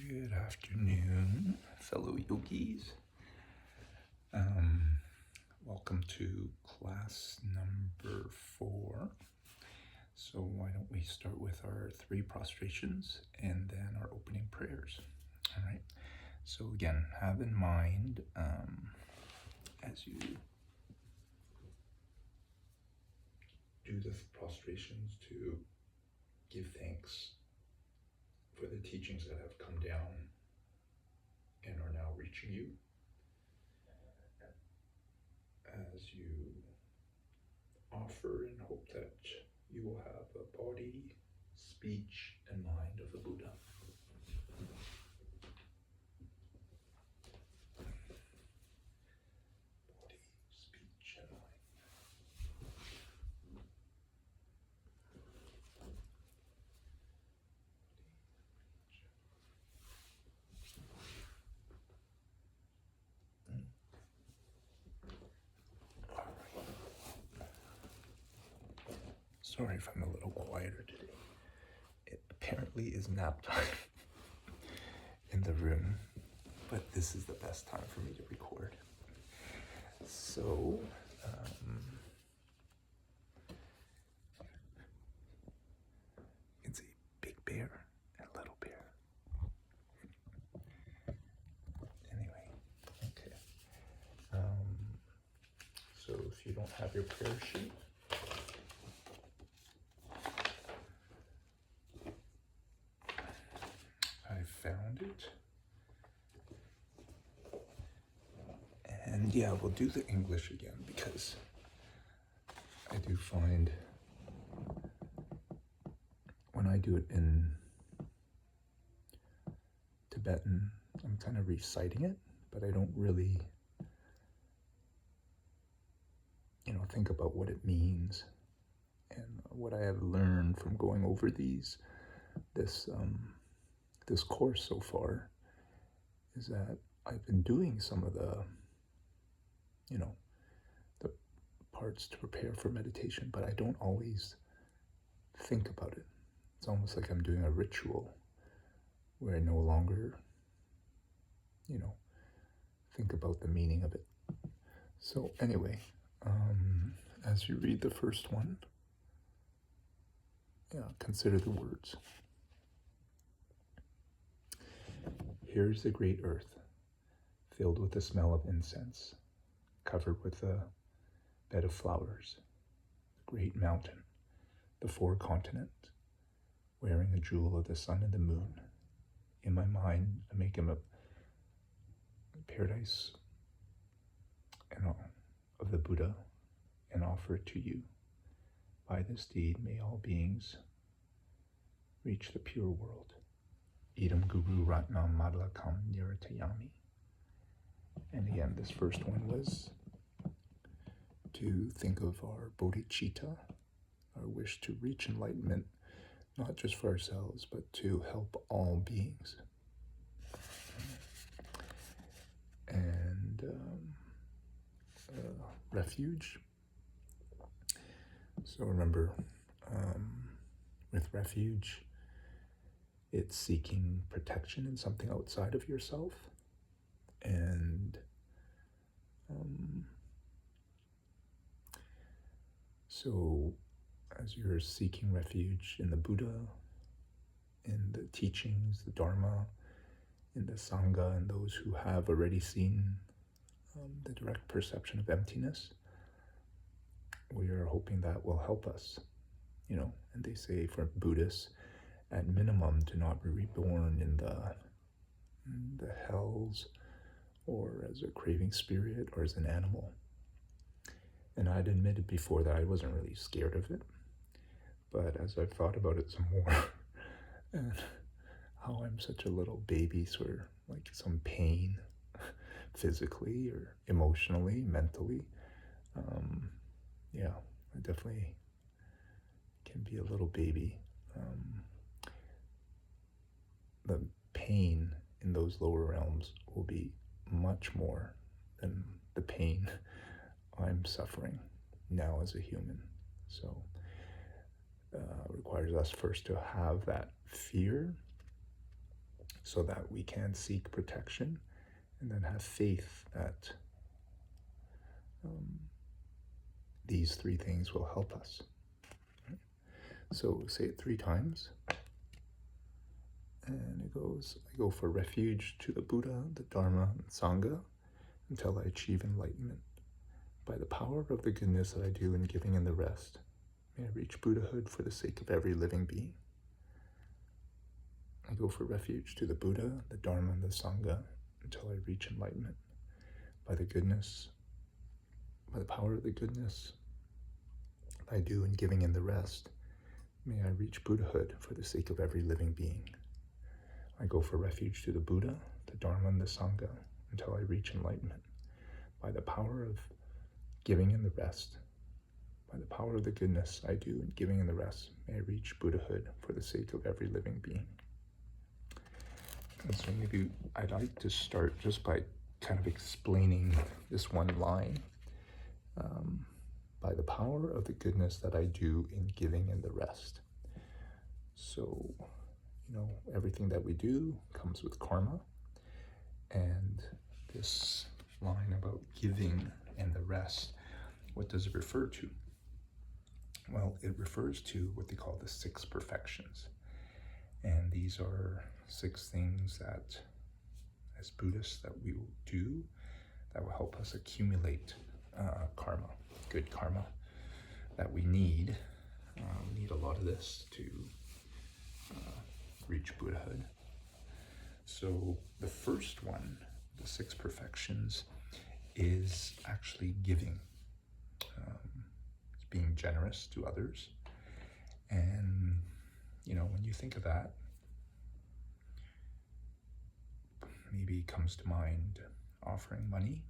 Good afternoon, fellow yogis. Welcome to class number 4. So why don't we start with our 3 prostrations and then our opening prayers. All right. So again, have in mind as you do the prostrations to give thanks for the teachings that have come down and are now reaching you. As you offer and hope that you will have a body, speech, and mind of the Buddha. Body, speech, and mind. Sorry if I'm a little quieter today. It apparently is nap time in the room, but this is the best time for me to record. So, you can see big bear and little bear. Anyway, okay. So if you don't have your prayer sheet, I found it. And yeah, we'll do the English again because I do find when I do it in Tibetan, I'm kind of reciting it, but I don't really, think about what it means. And what I have learned from going over this course so far is that I've been doing some of the parts to prepare for meditation, but I don't always think about it. It's almost like I'm doing a ritual where I no longer, think about the meaning of it. So anyway, as you read the first one, consider the words. Here's the great earth, filled with the smell of incense, covered with a bed of flowers, the great mountain, the 4 continents, wearing a jewel of the sun and the moon. In my mind, I make him a paradise of the Buddha and offer it to you. By this deed, may all beings reach the pure world. Idam Guru Ratnam Madlakam Niratayami. And again, this first one was to think of our bodhicitta, our wish to reach enlightenment, not just for ourselves, but to help all beings. And refuge. So remember, with refuge, it's seeking protection in something outside of yourself. And so as you're seeking refuge in the Buddha, in the teachings, the Dharma, in the Sangha, and those who have already seen the direct perception of emptiness, we are hoping that will help us, and they say for Buddhists, at minimum, to not be reborn in the hells, or as a craving spirit, or as an animal. And I'd admitted before that I wasn't really scared of it, but as I've thought about it some more, and how I'm such a little baby, sort of like some pain, physically or emotionally, mentally, I definitely can be a little baby. The pain in those lower realms will be much more than the pain I'm suffering now as a human. So it requires us first to have that fear so that we can seek protection and then have faith that these three things will help us. Right? So say it 3 times. And it goes, I go for refuge to the Buddha, the Dharma, and Sangha until I achieve enlightenment. By the power of the goodness that I do in giving and the rest, may I reach Buddhahood for the sake of every living being. I go for refuge to the Buddha, the Dharma, and the Sangha until I reach enlightenment. By the power of the goodness that I do in giving and the rest, may I reach Buddhahood for the sake of every living being. I go for refuge to the Buddha, the Dharma, and the Sangha until I reach enlightenment. By the power of giving and the rest, by the power of the goodness I do in giving and the rest, may I reach Buddhahood for the sake of every living being. And so maybe I'd like to start just by kind of explaining this one line. By the power of the goodness that I do in giving and the rest. So, everything that we do comes with karma. And this line about giving and the rest, what does it refer to? Well, it refers to what they call the 6 perfections. And these are 6 things that, as Buddhists, that we will do that will help us accumulate karma, good karma that we need. We need a lot of this to reach Buddhahood. So the first one, the 6 perfections, is actually giving. It's being generous to others. And, when you think of that, maybe comes to mind offering money,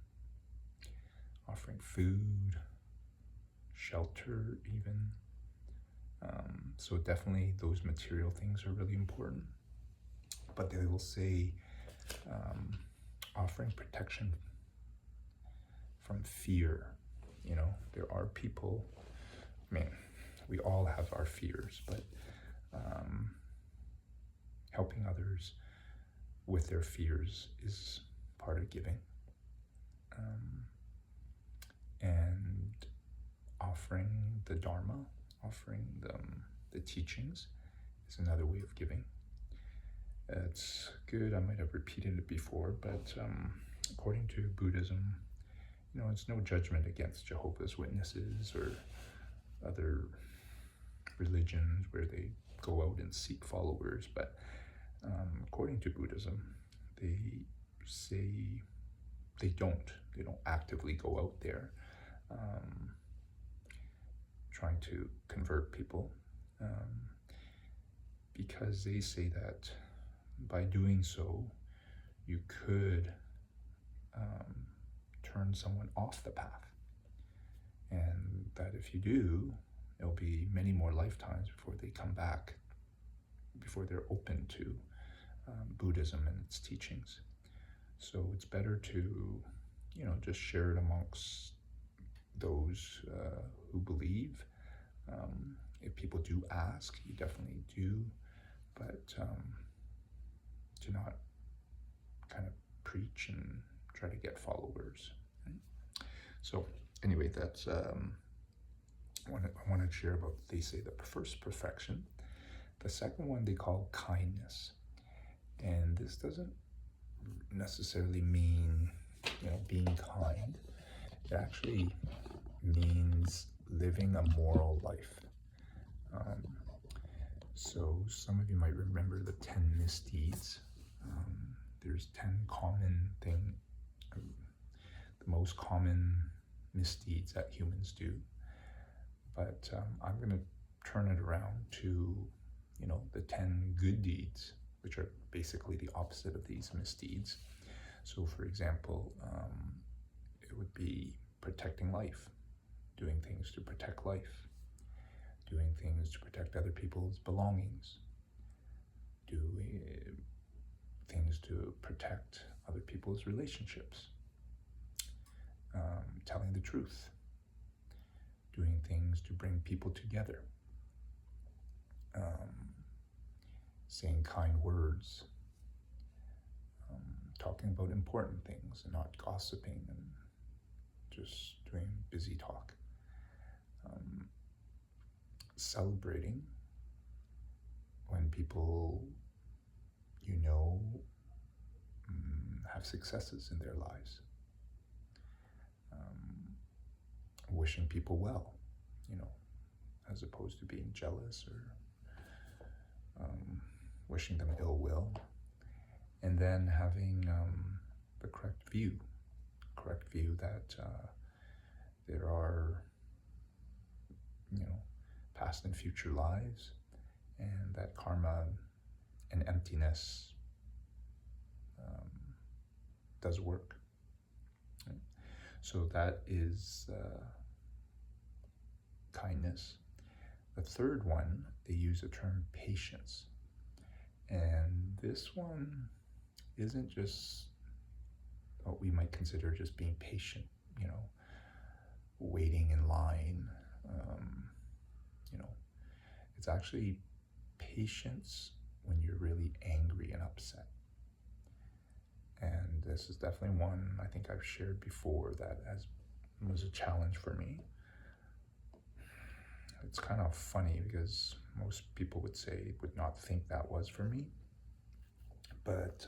offering food, shelter even. So definitely those material things are really important. But they will say offering protection from fear. There are people, we all have our fears, but helping others with their fears is part of giving. And offering the Dharma, offering the teachings is another way of giving. It's good, I might have repeated it before, but according to Buddhism, it's no judgment against Jehovah's Witnesses or other religions where they go out and seek followers, but according to Buddhism, they say they don't actively go out there trying to convert people, because they say that by doing so, you could turn someone off the path, and that if you do, it'll be many more lifetimes before they come back, before they're open to Buddhism and its teachings. So it's better to, just share it amongst those who believe. If people do ask, you definitely do, but to not kind of preach and try to get followers. Right? So anyway, that's I want to share about, they say, the first perfection. The second one they call kindness. And this doesn't necessarily mean, being kind. It actually means living a moral life. So some of you might remember the 10 misdeeds. There's 10 common the most common misdeeds that humans do. But I'm going to turn it around to, the 10 good deeds, which are basically the opposite of these misdeeds. So for example, it would be protecting life, doing things to protect life, doing things to protect other people's belongings, doing things to protect other people's relationships, telling the truth, doing things to bring people together, saying kind words, talking about important things and not gossiping and just doing busy talk. Celebrating when people you know have successes in their lives. Wishing people well, as opposed to being jealous or wishing them ill will. And then having the correct view that there are, past and future lives, and that karma and emptiness does work. Right? So that is kindness. The third one, they use the term patience. And this one isn't just what we might consider just being patient, waiting in line. It's actually patience when you're really angry and upset. And this is definitely one I think I've shared before that was a challenge for me. It's kind of funny because most people would not think that was for me. But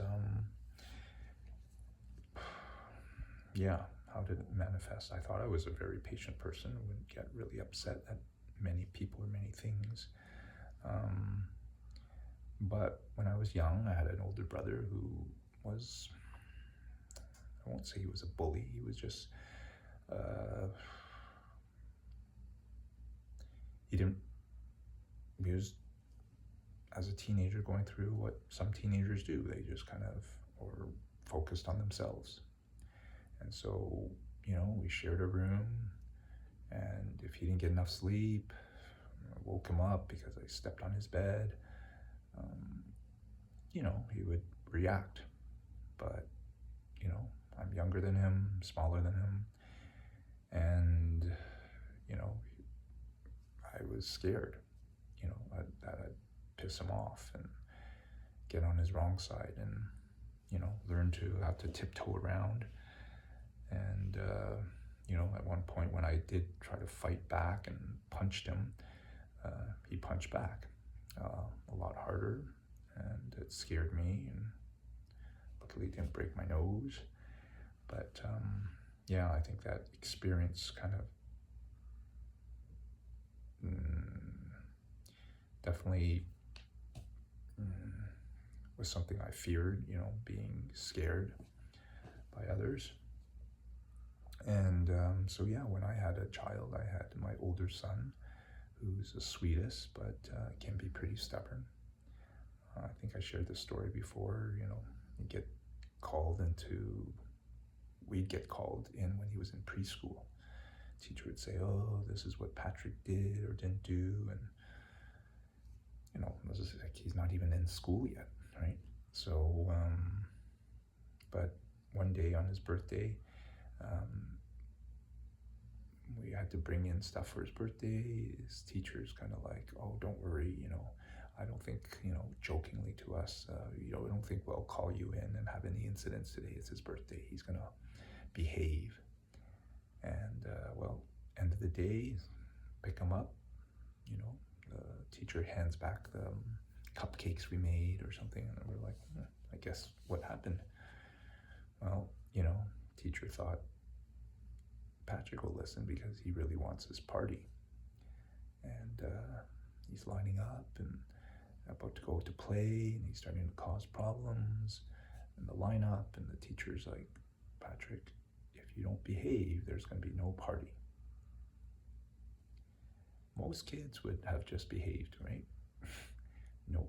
yeah, how did it manifest? I thought I was a very patient person, wouldn't get really upset at many people or many things. But when I was young, I had an older brother who was, I won't say he was a bully, he was just, he was, as a teenager, going through what some teenagers do. They just kind of, or focused on themselves. And so, we shared a room, and if he didn't get enough sleep, I woke him up because I stepped on his bed. He would react. But, I'm younger than him, smaller than him, and, I was scared, that I'd piss him off and get on his wrong side and, learn to have to tiptoe around. And, at one point when I did try to fight back and punched him, he punched back a lot harder, and it scared me, and luckily didn't break my nose. But I think that experience kind of definitely was something I feared, being scared by others. And when I had a child, I had my older son, who's the sweetest, but can be pretty stubborn. I think I shared this story before. We'd get called in when he was in preschool. Teacher would say, "Oh, this is what Patrick did or didn't do," and this is like he's not even in school yet, right? So, but one day on his birthday, we had to bring in stuff for his birthday. His teacher's kind of like, "Oh, don't worry, I don't think, jokingly to us, I don't think we'll call you in and have any incidents today. It's his birthday. He's gonna behave." And end of the day, pick him up. The teacher hands back the cupcakes we made or something, and we're like, I guess what happened? Well, teacher thought Patrick will listen because he really wants his party, and he's lining up and about to go to play, and he's starting to cause problems in the lineup, and the teacher's like, "Patrick, if you don't behave, there's going to be no party." Most kids would have just behaved, right? No,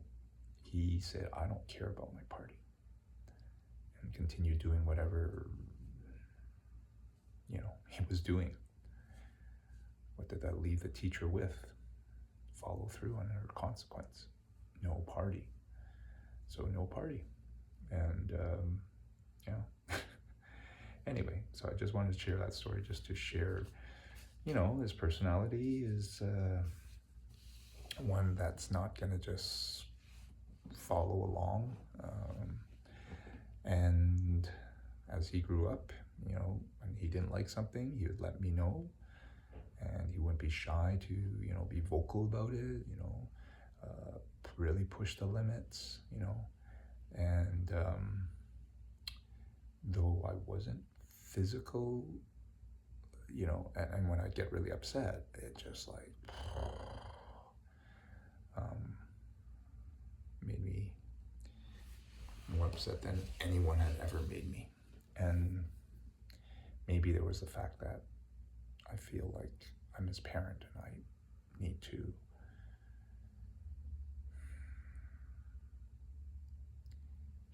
he said, "I don't care about my party," and continued doing whatever he was doing. What did that leave the teacher with? Follow through on her consequence. No party. So no party. And anyway, so I just wanted to share that story just to share, his personality is one that's not going to just follow along. And as he grew up, when he didn't like something, he would let me know, and he wouldn't be shy to, be vocal about it, really push the limits, and though I wasn't physical, and when I get really upset, it just like made me more upset than anyone had ever made me. And maybe there was the fact that I feel like I'm his parent and I need to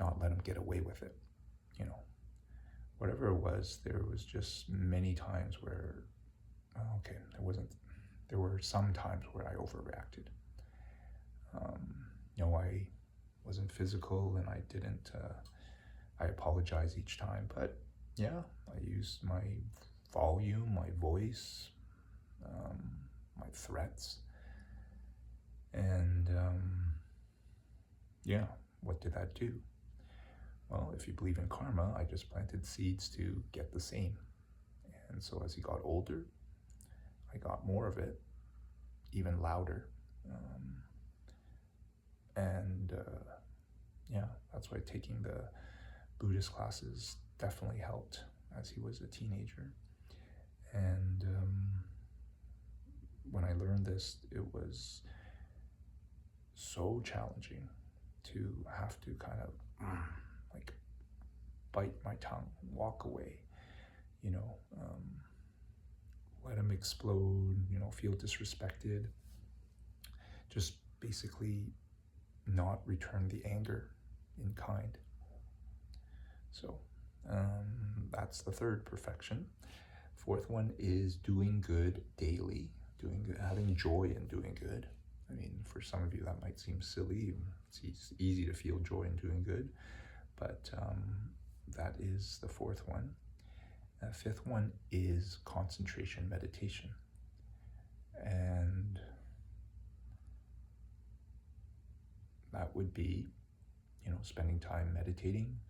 not let him get away with it. Whatever it was, there was just many times where, there were some times where I overreacted. I wasn't physical and I didn't, I apologize each time, but yeah, I used my volume, my voice, my threats, and what did that do? Well, if you believe in karma, I just planted seeds to get the same. And so as he got older, I got more of it, even louder. That's why taking the Buddhist classes definitely helped as he was a teenager. And when I learned this, it was so challenging to have to kind of like bite my tongue, walk away, let him explode, feel disrespected, just basically not return the anger in kind. So that's the third perfection. Fourth one is doing good daily, having joy in doing good. I mean, for some of you that might seem silly. It's easy to feel joy in doing good, but that is the fourth one. Fifth one is concentration meditation. And that would be, spending time meditating,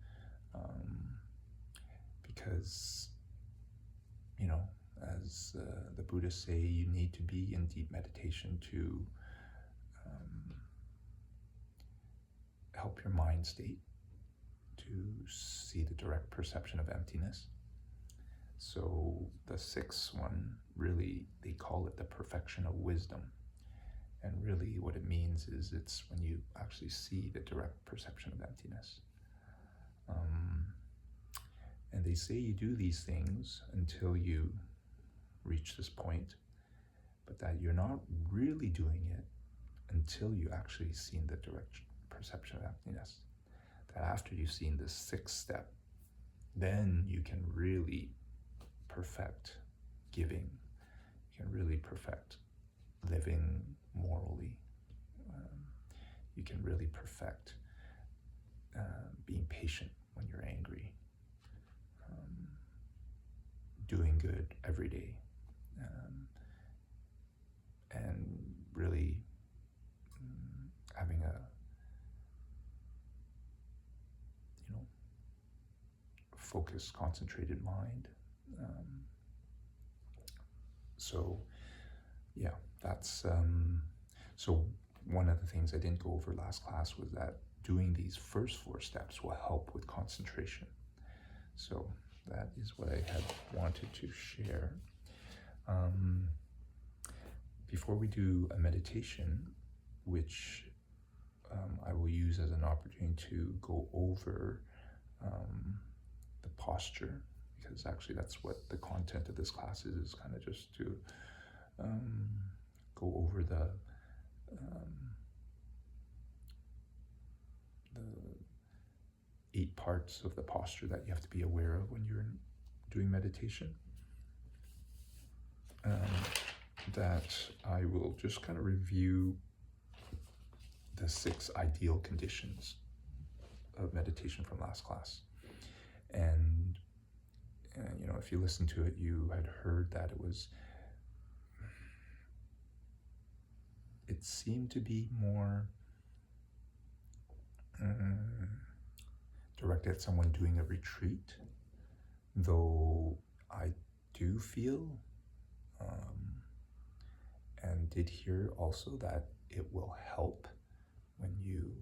because, as the Buddhists say, you need to be in deep meditation to help your mind state to see the direct perception of emptiness. So the sixth one, really, they call it the perfection of wisdom. And really what it means is it's when you actually see the direct perception of emptiness. And they say you do these things until you reach this point, but that you're not really doing it until you actually seen the direct perception of emptiness. That after you've seen this sixth step, then you can really perfect giving. You can really perfect living morally. You can really perfect being patient when you're angry, doing good every day, and really having a focused, concentrated mind. That's so one of the things I didn't go over last class was that doing these first four steps will help with concentration. So that is what I had wanted to share. Before we do a meditation, which I will use as an opportunity to go over the posture, because actually that's what the content of this class is kind of just to go over the 8 parts of the posture that you have to be aware of when you're doing meditation. That I will just kind of review the 6 ideal conditions of meditation from last class. And if you listen to it, you had heard that it seemed to be more direct at someone doing a retreat, though I do feel and did hear also that it will help when you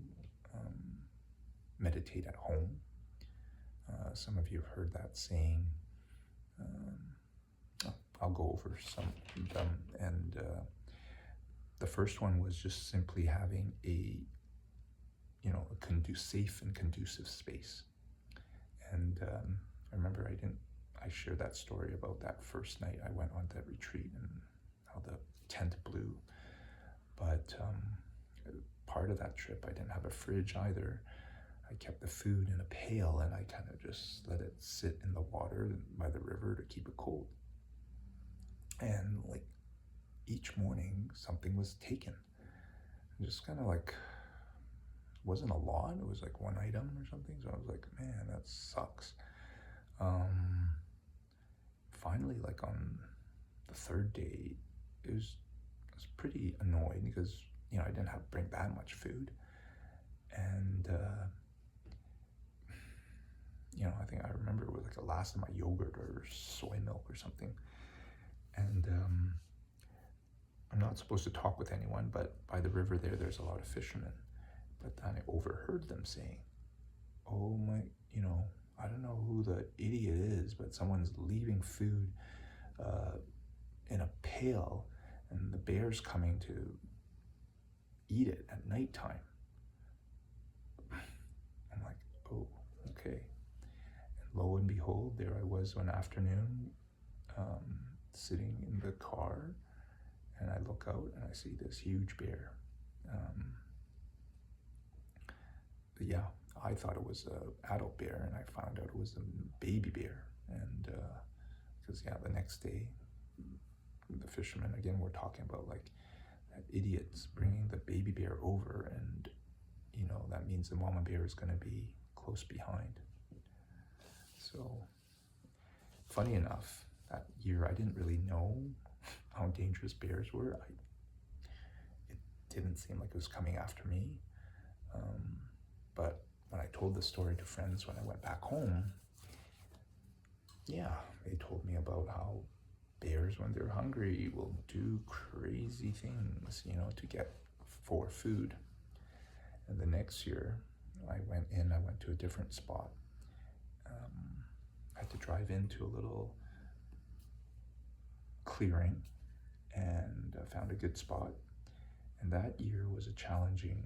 meditate at home. Some of you have heard that saying. I'll go over some of them. And the first one was just simply having a safe and conducive space. And I remember I shared that story about that first night I went on that retreat and how the tent blew. But part of that trip, I didn't have a fridge either. I kept the food in a pail and I kind of just let it sit in the water by the river to keep it cold. And like each morning, something was taken. Just kind of like, wasn't a lot. It was like one item or something. So I was like, man, that sucks. Finally, like on the third day, I was pretty annoyed because, I didn't have to bring that much food. And, I think I remember it was like the last of my yogurt or soy milk or something. And I'm not supposed to talk with anyone, but by the river there's a lot of fishermen. But then I overheard them saying, oh my, I don't know who the idiot is, but someone's leaving food in a pail and the bear's coming to eat it at nighttime. I'm like, oh, okay. And lo and behold, there I was one afternoon sitting in the car, and I look out and I see this huge bear. Yeah, I thought it was an adult bear, and I found out it was a baby bear. And because the next day, the fishermen again were talking about like that idiot's bringing the baby bear over, and that means the mama bear is going to be close behind. So funny enough, that year I didn't really know how dangerous bears were. It didn't seem like it was coming after me. But when I told the story to friends when I went back home, they told me about how bears, when they're hungry, will do crazy things, to get for food. And the next year, I went to a different spot. I had to drive into a little clearing and found a good spot. And that year was a challenging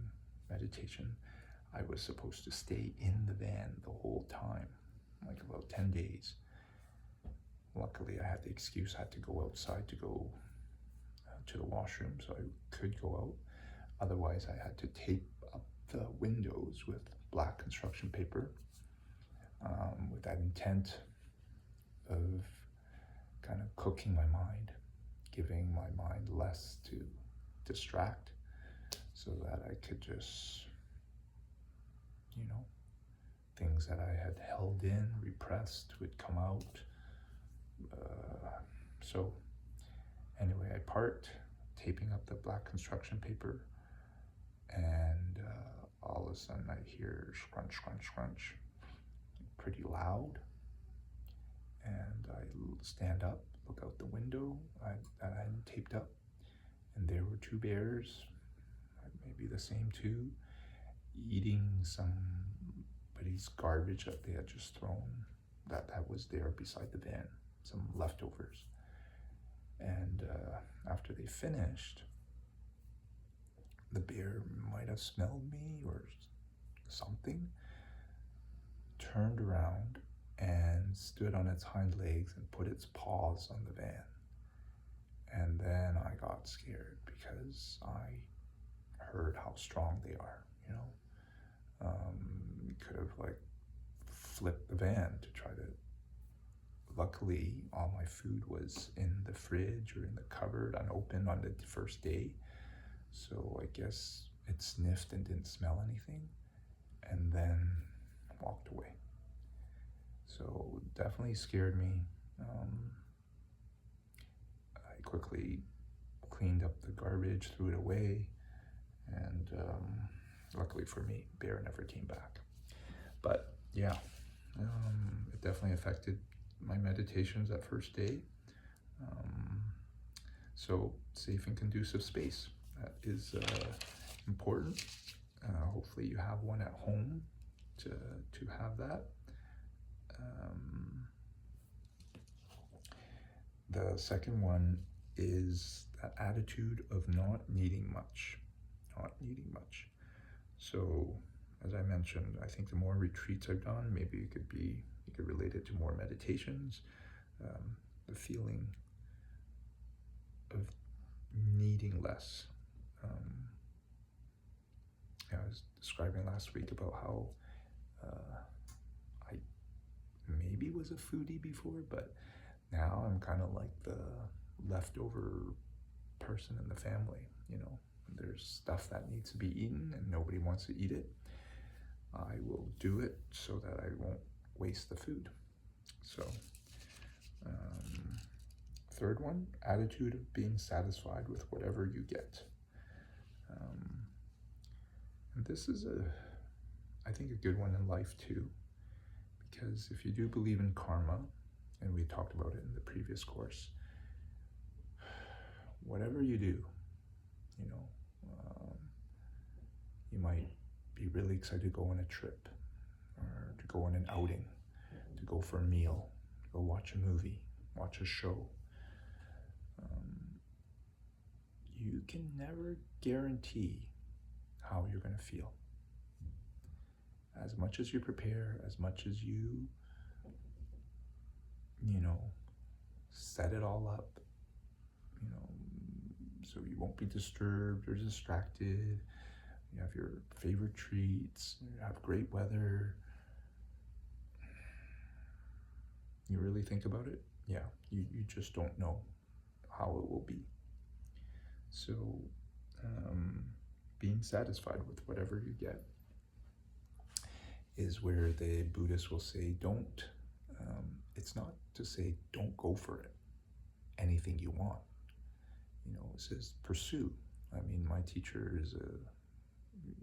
meditation. I was supposed to stay in the van the whole time, like about 10 days. Luckily, I had the excuse, I had to go outside to go to the washroom, so I could go out. Otherwise, I had to tape up the windows with black construction paper with that intent of kind of cooking my mind, giving my mind less to distract so that I could just, things that I had held in, repressed, would come out. So anyway, I parked, taping up the black construction paper, and all of a sudden I hear scrunch, scrunch, scrunch, pretty loud. And I stand up, look out the window that I hadn't taped up, and there were two bears, maybe the same two, eating somebody's garbage that they had just thrown, that was there beside the van, some leftovers. And after they finished, the bear might have smelled me or something, turned around and stood on its hind legs and put its paws on the van. And then I got scared because I heard how strong they are, We could have flipped the van to try to. Luckily, all my food was in the fridge or in the cupboard unopened on the first day. So I guess it sniffed and didn't smell anything and then walked away. So definitely scared me. I quickly cleaned up the garbage, threw it away, and luckily for me, bear never came back. But yeah, it definitely affected my meditations that first day. Um, so safe and conducive space, that is important. Hopefully you have one at home to have that. Um, the second one is that attitude of not needing much, not needing much. So, as I mentioned, I think the more retreats I've done, maybe you could relate it to more meditations. The feeling of needing less. Um, I was describing last week about how I maybe was a foodie before, but now I'm kind of like the leftover person in the family. You know, there's stuff that needs to be eaten and nobody wants to eat it. I will do it so that I won't waste the food. So, third one, attitude of being satisfied with whatever you get. And this is I think, a good one in life too, because if you do believe in karma, and we talked about it in the previous course, whatever you do, you know, you might be really excited to go on a trip, or to go on an outing, to go for a meal, to go watch a movie, watch a show. You can never guarantee how you're going to feel. As much as you prepare, as much as you set it all up, so you won't be disturbed or distracted. You have your favorite treats, you have great weather. You really think about it, yeah, you just don't know how it will be. So, being satisfied with whatever you get is where the Buddhists will say, don't, it's not to say don't go for it, anything you want. It says pursue. I mean, my teacher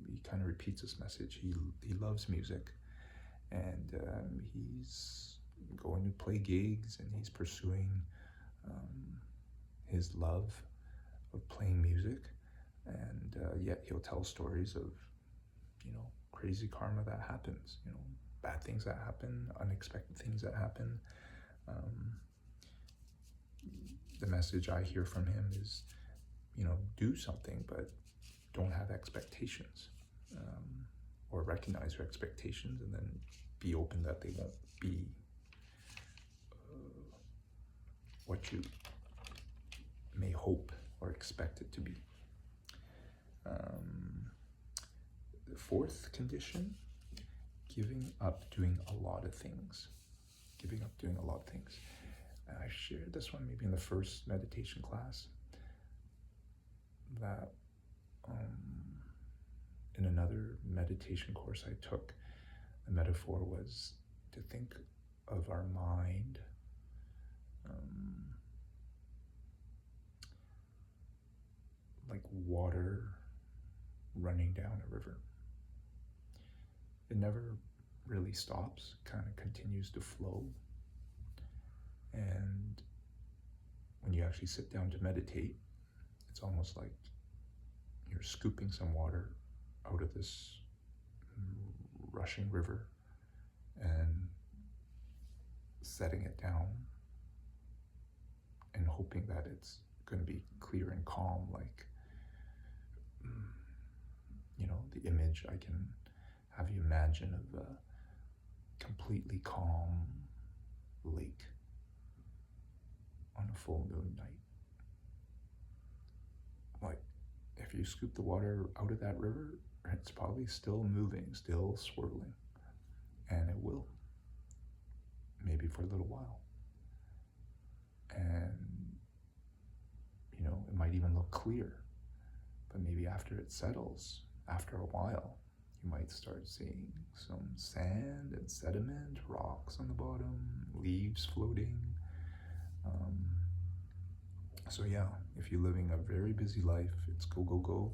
he kind of repeats this message. He loves music, and he's going to play gigs, and he's pursuing his love of playing music, and yet he'll tell stories of crazy karma that happens, bad things that happen, unexpected things that happen. The message I hear from him is, do something, but don't have expectations, or recognize your expectations, and then be open that they won't be what you may hope or expect it to be. The fourth condition, giving up doing a lot of things. Giving up doing a lot of things. I shared this one maybe in the first meditation class, that in another meditation course I took, the metaphor was to think of our mind like water running down a river. It never really stops, kind of continues to flow. And when you actually sit down to meditate, it's almost like you're scooping some water out of this rushing river and setting it down and hoping that it's going to be clear and calm, like the image I can have you imagine of a completely calm lake on a full moon night. Like, if you scoop the water out of that river, it's probably still moving, still swirling, and it will, maybe for a little while. And it might even look clear, but maybe after it settles, after a while, you might start seeing some sand and sediment, rocks on the bottom, leaves floating. So yeah, if you're living a very busy life, it's go, go, go,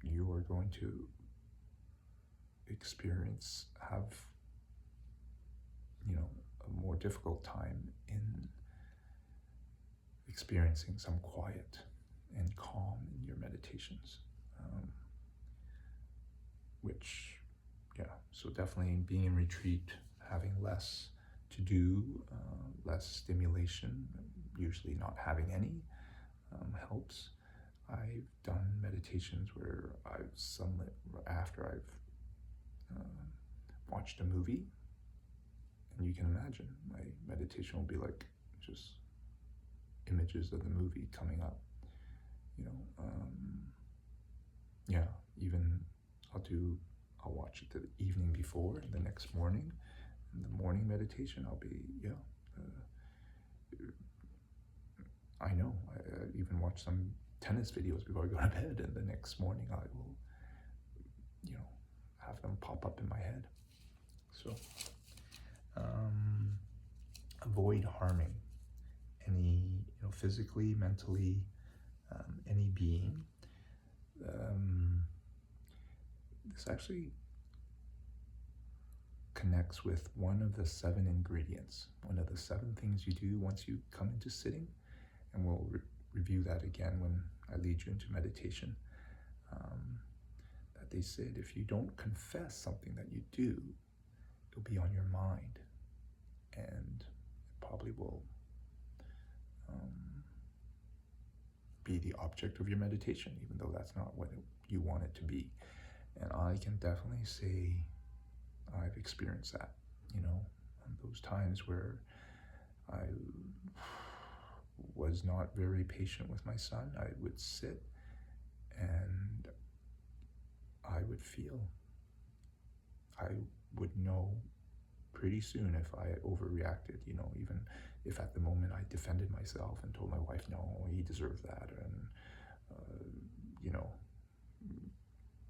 you are going to have, a more difficult time in experiencing some quiet and calm in your meditations. Which, so definitely being in retreat, having less to do, less stimulation, usually not having any, helps. I've done meditations where after I've watched a movie, and you can imagine my meditation will be like just images of the movie coming up. Even I'll watch it the evening before, and the next morning, in the morning meditation, I'll be, I know, I even watch some tennis videos before I go to bed, and the next morning I will, have them pop up in my head. So, avoid harming any, physically, mentally, any being. This actually connects with one of the 7 ingredients, one of the 7 things you do once you come into sitting, and we'll review that again when I lead you into meditation. That they said, if you don't confess something that you do, it'll be on your mind, and it probably will be the object of your meditation, even though that's not what you want it to be. And I can definitely say I've experienced that, those times where I was not very patient with my son. I would sit and I would know pretty soon if I overreacted, even if at the moment I defended myself and told my wife, no, he deserved that, and,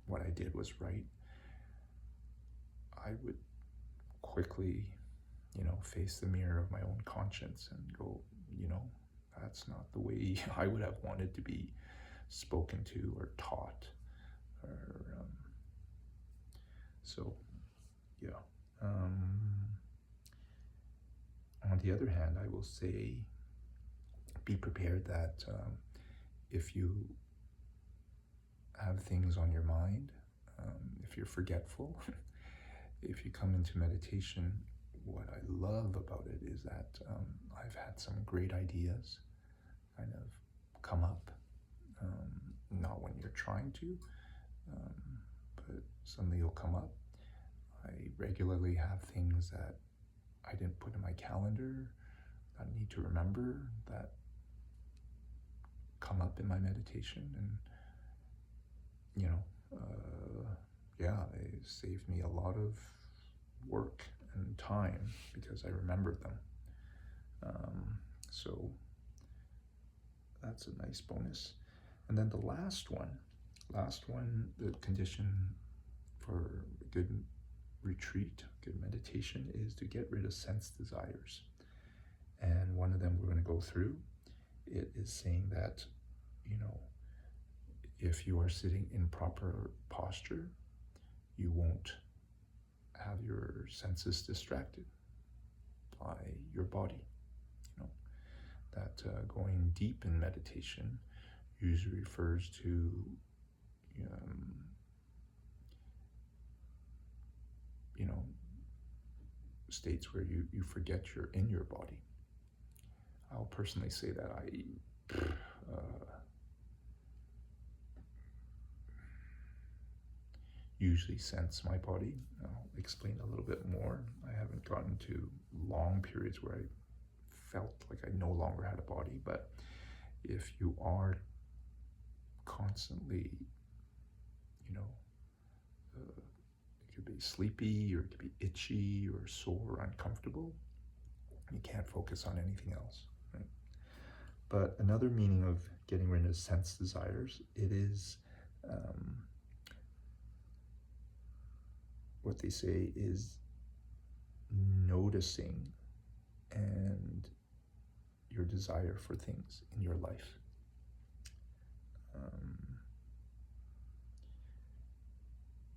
what I did was right. I would quickly, face the mirror of my own conscience and go, that's not the way I would have wanted to be spoken to or taught. On the other hand, I will say, be prepared that if you have things on your mind, if you're forgetful, if you come into meditation, what I love about it is that I've had some great ideas kind of come up, not when you're trying to, but suddenly you'll come up. I regularly have things that I didn't put in my calendar that I need to remember that come up in my meditation, and they saved me a lot of work and time because I remembered them. So that's a nice bonus. And then the last one, the condition for a good retreat, good meditation, is to get rid of sense desires. And one of them we're going to go through. It is saying that, if you are sitting in proper posture, you won't have your senses distracted by your body. That going deep in meditation usually refers to states where you forget you're in your body. I'll personally say that I usually sense my body. I'll explain a little bit more. I haven't gotten to long periods where I felt like I no longer had a body, but if you are constantly, it could be sleepy, or it could be itchy, or sore, or uncomfortable, you can't focus on anything else, right? But another meaning of getting rid of sense desires, it is what they say is noticing and your desire for things in your life.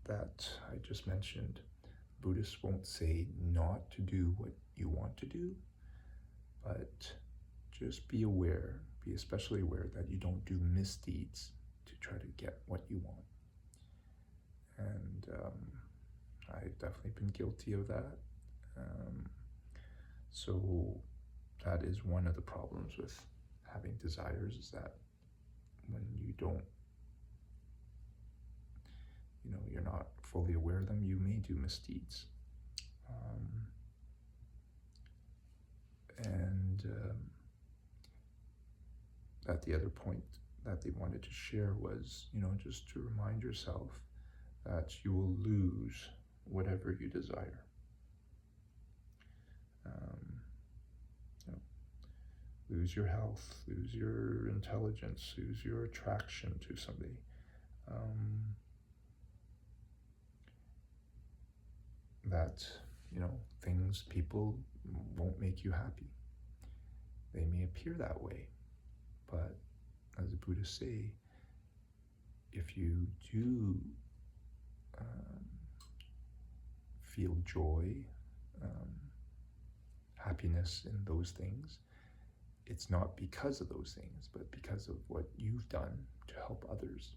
that I just mentioned, Buddhists won't say not to do what you want to do, but just be aware, be especially aware that you don't do misdeeds to try to get what you want. And I've definitely been guilty of that. So that is one of the problems with having desires, is that when you don't, you're not fully aware of them, you may do misdeeds. That the other point that they wanted to share was, just to remind yourself that you will lose whatever you desire. Lose your health, lose your intelligence, lose your attraction to somebody. That, things, people won't make you happy. They may appear that way, but as the Buddhists say, if you do feel joy, happiness in those things, it's not because of those things, but because of what you've done to help others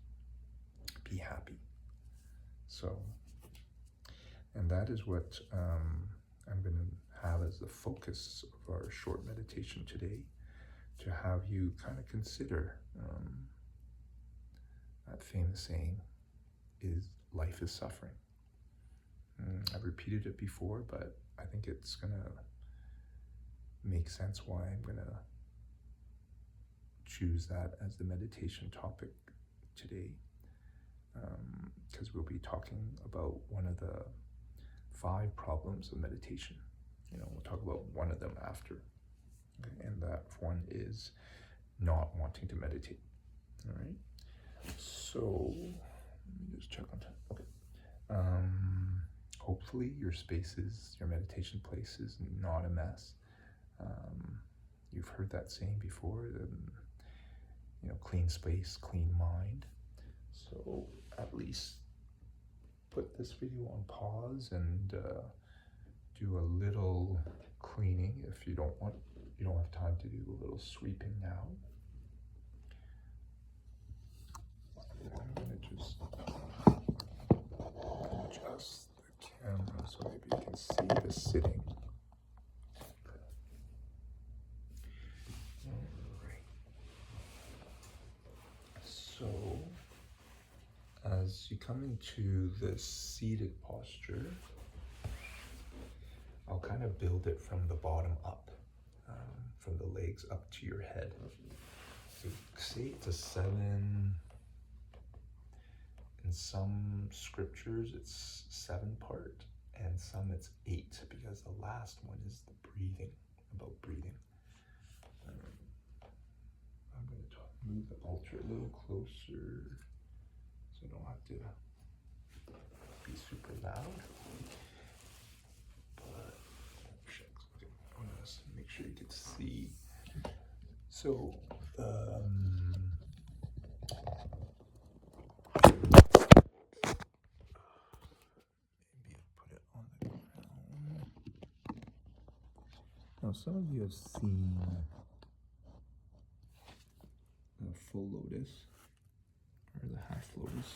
be happy. So, and that is what I'm going to have as the focus of our short meditation today, to have you kind of consider that famous saying, is life is suffering. I've repeated it before, but I think it's going to make sense why I'm going to choose that as the meditation topic today, because we'll be talking about one of the 5 problems of meditation. We'll talk about one of them after, okay? And that one is not wanting to meditate. All right, so let me just check on time. Okay. Hopefully your spaces, your meditation place is not a mess. You've heard that saying before, clean space, clean mind. So at least put this video on pause and do a little cleaning if you don't have time to do a little sweeping now. I'm going to just adjust the camera so maybe you can see the sitting. So, as you come into this seated posture, I'll kind of build it from the bottom up, from the legs up to your head. So say it's a 7. In some scriptures, it's 7-part, and some it's 8, because the last one is the breathing, about breathing. I'm going to move the altar a little closer so I don't have to be super loud. But, okay, I want to make sure you can see. So, maybe I'll put it on the ground. Now, some of you have seen the full lotus or the half lotus.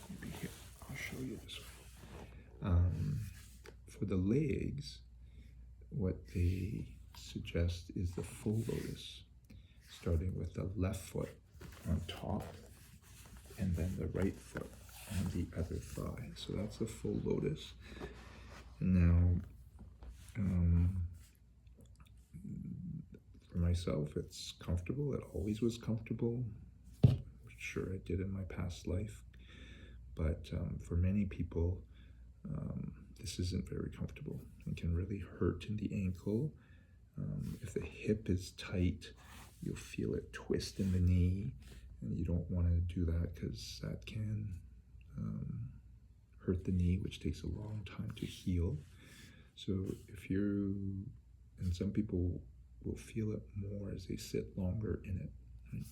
Maybe here, I'll show you this way. For the legs, what they suggest is the full lotus, starting with the left foot on top and then the right foot on the other thigh. So that's the full lotus. Now, for myself, it's comfortable. It always was comfortable. I'm sure I did in my past life. But for many people, this isn't very comfortable. It can really hurt in the ankle. If the hip is tight, you'll feel it twist in the knee, and you don't want to do that because that can hurt the knee, which takes a long time to heal. So and some people will feel it more as they sit longer in it. Right?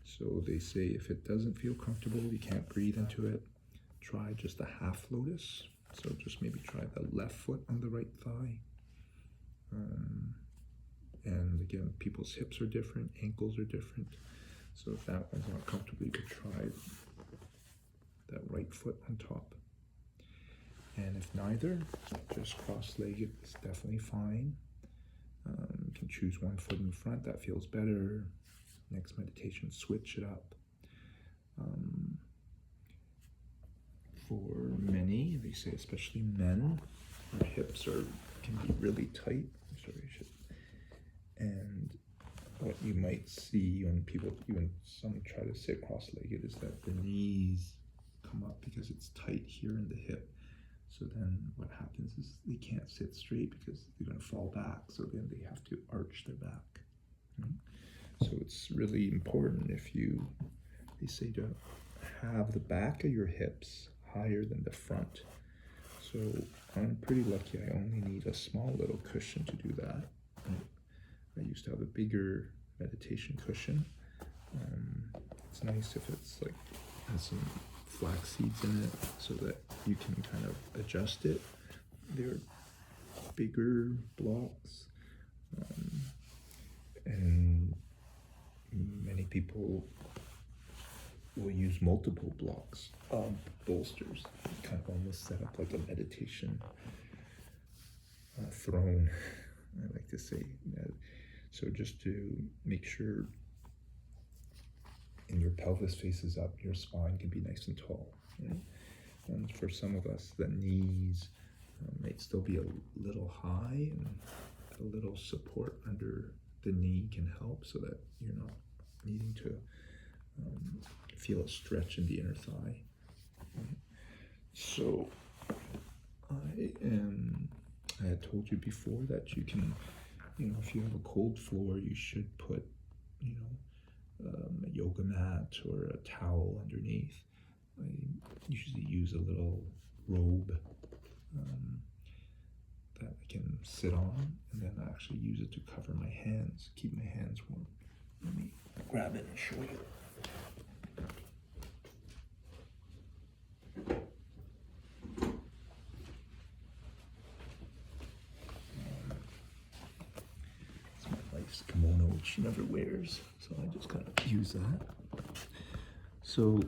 So they say if it doesn't feel comfortable, you can't breathe into it, try just a half lotus. So just maybe try the left foot on the right thigh. And again, people's hips are different, ankles are different. So if that one's not comfortable, you could try that right foot on top. And if neither, just cross-legged is definitely fine. You can choose one foot in front, that feels better. Next meditation, switch it up. For many, they say especially men, our hips can be really tight. And what you might see when people, even some try to sit cross-legged, is that the knees come up because it's tight here in the hip. So then what happens is they can't sit straight because they're going to fall back. So then they have to arch their back. So it's really important they say to have the back of your hips higher than the front. So I'm pretty lucky. I only need a small little cushion to do that. I used to have a bigger meditation cushion. It's nice if it's like has some flax seeds in it so that you can kind of adjust it. They're bigger blocks, and many people will use multiple blocks, bolsters, kind of almost set up like a meditation throne, I like to say. So just to make sure and your pelvis faces up, your spine can be nice and tall. Right? And for some of us, the knees might still be a little high, and a little support under the knee can help so that you're not needing to feel a stretch in the inner thigh. Right? So I had told you before that you can, if you have a cold floor, you should put, a yoga mat or a towel underneath. I usually use a little robe that I can sit on, and then I actually use it to cover my hands, keep my hands warm. Let me grab it and show you. It's my wife's kimono, which she never wears, so I just kind of use that. So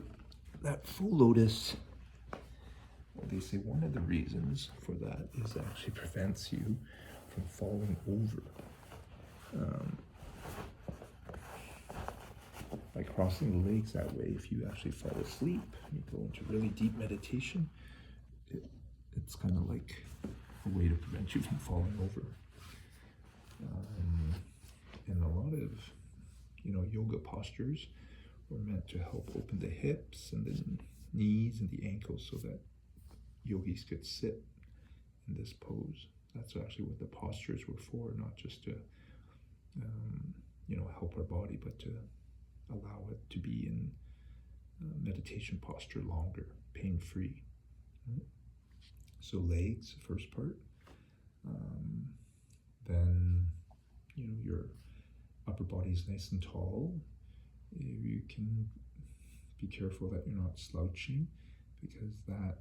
that full lotus, they say one of the reasons for that is it actually prevents you from falling over. By crossing the legs that way, if you actually fall asleep, you go into really deep meditation, it's kind of like a way to prevent you from falling over. And a lot of, yoga postures were meant to help open the hips and the knees and the ankles so that yogis could sit in this pose. That's actually what the postures were for, not just to, help our body, but to allow it to be in meditation posture longer, pain-free. Right? So legs, first part. Then, your upper body is nice and tall. You can be careful that you're not slouching, because that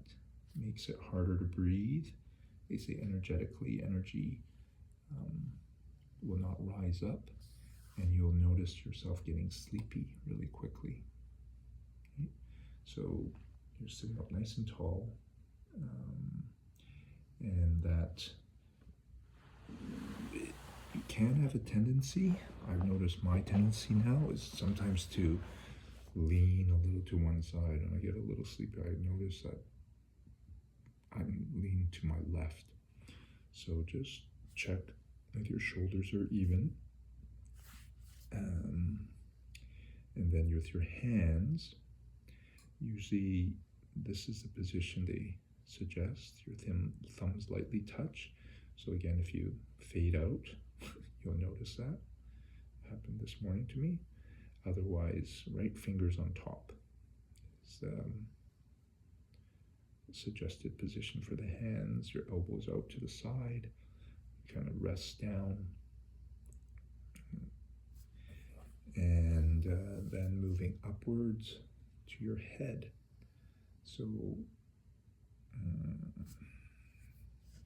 makes it harder to breathe. They say energetically, energy will not rise up, and you'll notice yourself getting sleepy really quickly. Okay? So you're sitting up nice and tall, and that you can have a tendency, I've noticed my tendency now is sometimes to lean a little to one side, and I get a little sleepy. I notice that I'm leaning to my left. So just check that your shoulders are even. And then with your hands, usually this is the position they suggest. Your thumbs lightly touch. So again, if you fade out, you'll notice that. Happened this morning to me. Otherwise, right fingers on top is suggested position for the hands. Your elbows out to the side. Kind of rest down. And then moving upwards to your head. So I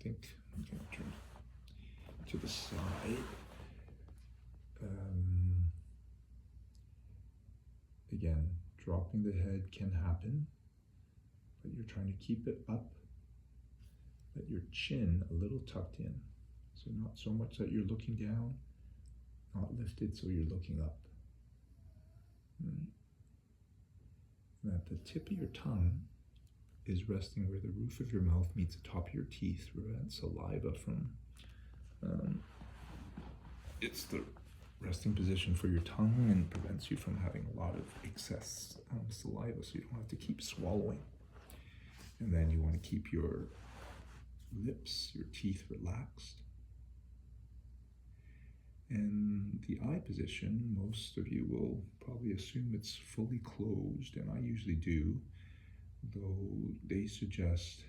think I'm going to turn to the side. Again, dropping the head can happen, but you're trying to keep it up, let your chin a little tucked in. So not so much that you're looking down, not lifted so you're looking up. And that the tip of your tongue is resting where the roof of your mouth meets the top of your teeth, prevent saliva from, it's the resting position for your tongue and prevents you from having a lot of excess saliva, so you don't have to keep swallowing. And then you want to keep your lips, your teeth relaxed. And the eye position, most of you will probably assume it's fully closed, and I usually do, though they suggest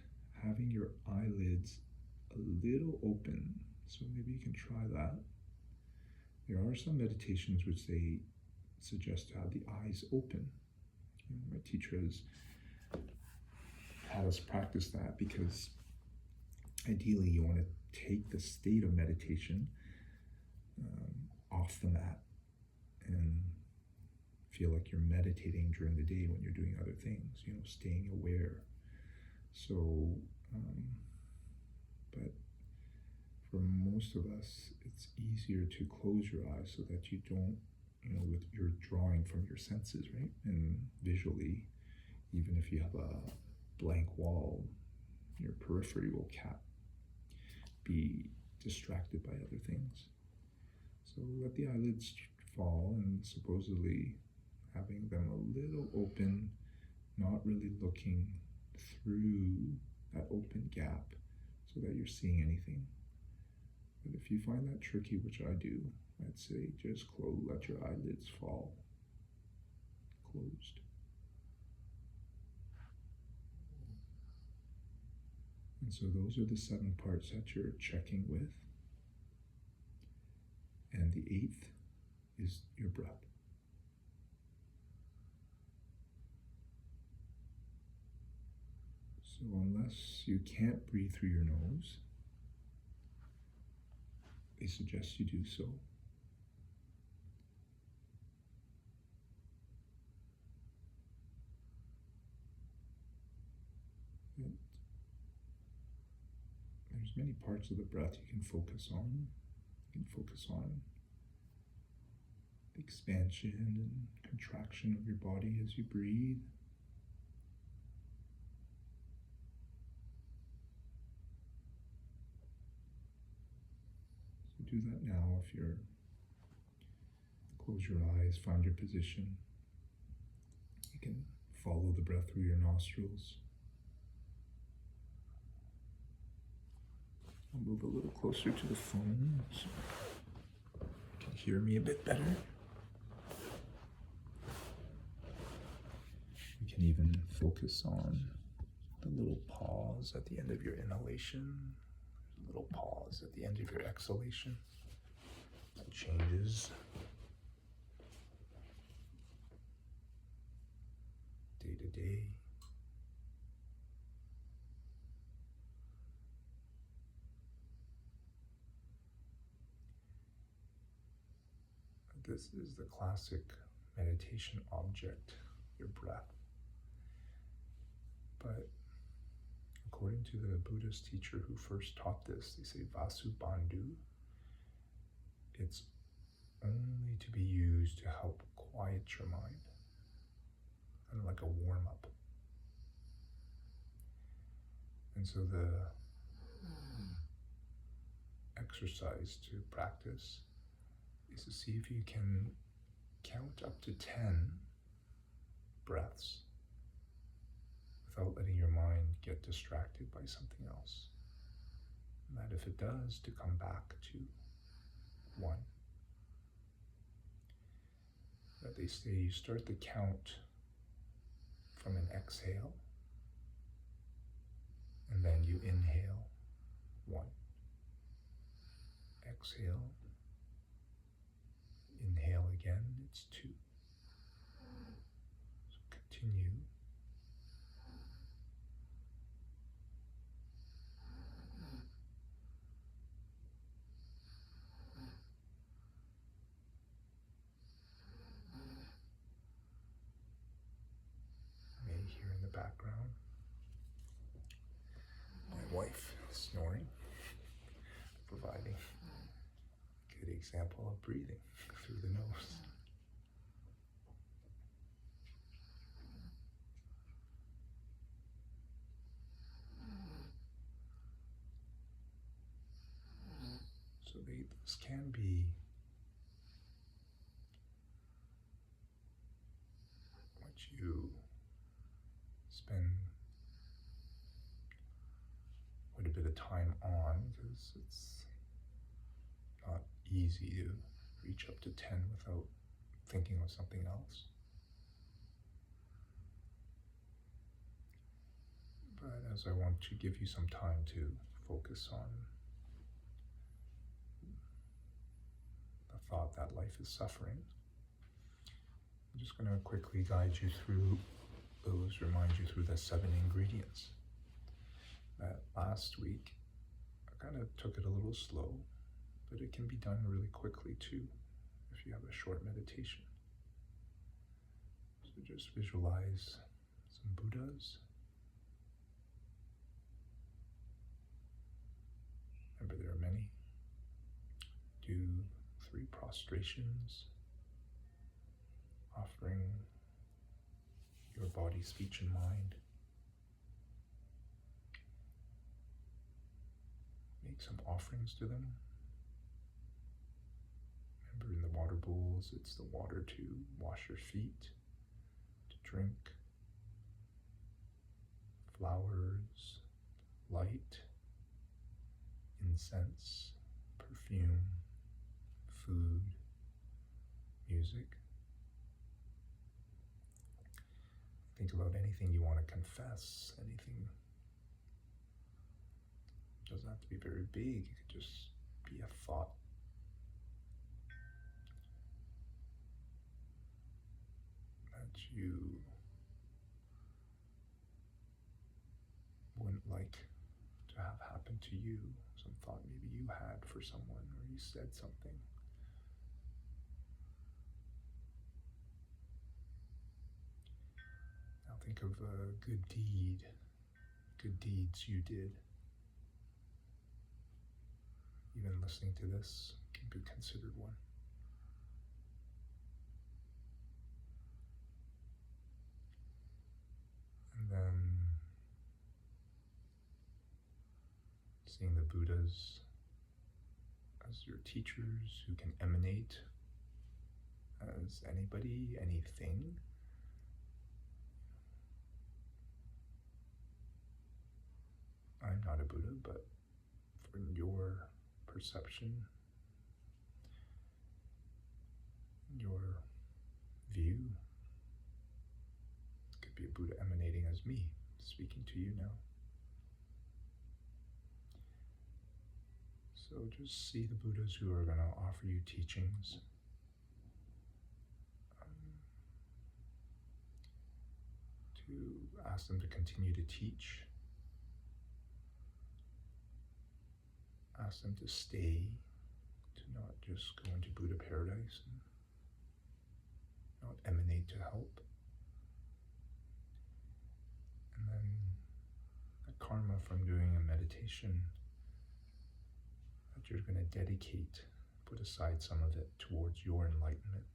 having your eyelids a little open, so maybe you can try that. There are some meditations which they suggest to have the eyes open. My teacher has had us practice that because ideally you want to take the state of meditation off the mat and feel like you're meditating during the day when you're doing other things, staying aware. So, but for most of us, it's easier to close your eyes so that you don't, you're drawing from your senses, right? And visually, even if you have a blank wall, your periphery will be distracted by other things. So let the eyelids fall, and supposedly having them a little open, not really looking through that open gap so that you're seeing anything. But if you find that tricky, which I do, I'd say just let your eyelids fall closed. And so those are the 7 parts that you're checking with. And the 8th is your breath. So unless you can't breathe through your nose, they suggest you do so. There's many parts of the breath you can focus on. You can focus on the expansion and contraction of your body as you breathe. So do that now. If you're, close your eyes, find your position. You can follow the breath through your nostrils. I'll move a little closer to the phone so you can hear me a bit better. You can even focus on the little pause at the end of your inhalation, a little pause at the end of your exhalation. It changes day to day. This is the classic meditation object, your breath. But according to the Buddhist teacher who first taught this, they say Vasubandhu, it's only to be used to help quiet your mind, kind of like a warm-up. And so the exercise to practice is to see if you can count up to 10 breaths without letting your mind get distracted by something else. And that if it does, to come back to 1. That they say you start the count from an exhale, and then you inhale 1. Exhale. Inhale again, it's 2. So continue. background. My wife snoring, providing a good example of breathing through the nose. So this can be what you spend quite a bit of time on, because it's not easy to reach up to 10 without thinking of something else. But as I want to give you some time to focus on the thought that life is suffering, I'm just going to quickly guide you through those, remind you through the 7 ingredients. That last week, I kind of took it a little slow, but it can be done really quickly too, if you have a short meditation. So just visualize some Buddhas. Remember, there are many. Do 3 prostrations, offering your body, speech, and mind. Make some offerings to them. Remember, in the water bowls, it's the water to wash your feet, to drink, flowers, light, incense, perfume, food, music. Think about anything you want to confess, anything. It doesn't have to be very big, it could just be a thought. That you wouldn't like to have happen to you, some thought maybe you had for someone, or you said something. Now think of a good deeds you did. Even listening to this can be considered one. And then seeing the Buddhas as your teachers who can emanate as anybody, anything. I'm not a Buddha, but from your perception, your view, it could be a Buddha emanating as me, speaking to you now. So just see the Buddhas who are going to offer you teachings. To ask them to continue to teach. Ask them to stay, to not just go into Buddha paradise and not emanate to help. And then the karma from doing a meditation that you're going to dedicate, put aside some of it towards your enlightenment.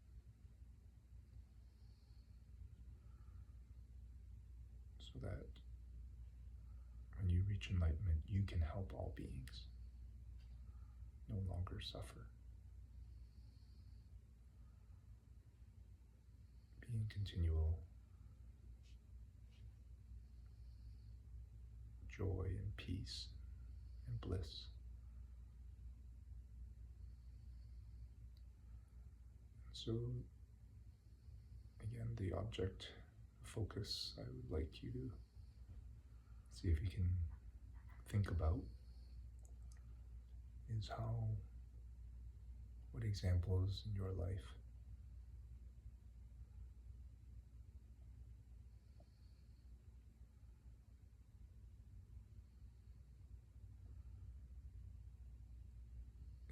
So that when you reach enlightenment, you can help all beings no longer suffer. Be in continual joy and peace and bliss. So, again, the object focus I would like you to see if you can think about is what examples in your life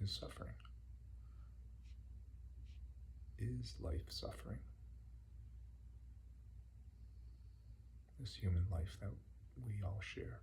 is suffering? Is life suffering? this human life that we all share.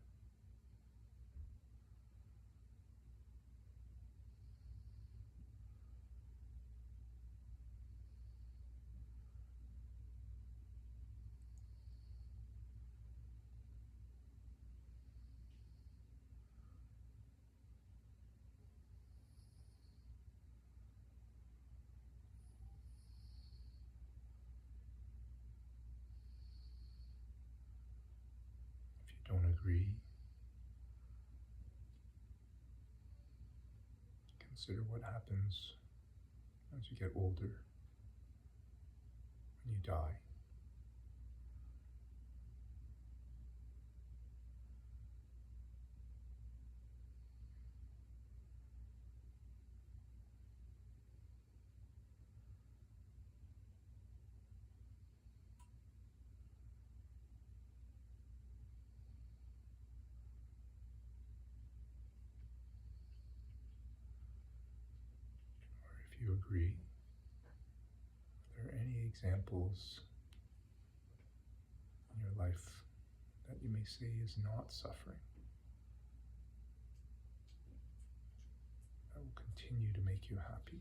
If you don't agree, consider what happens as you get older, when you die. Or if you agree, are there any examples in your life that you may say is not suffering, that will continue to make you happy?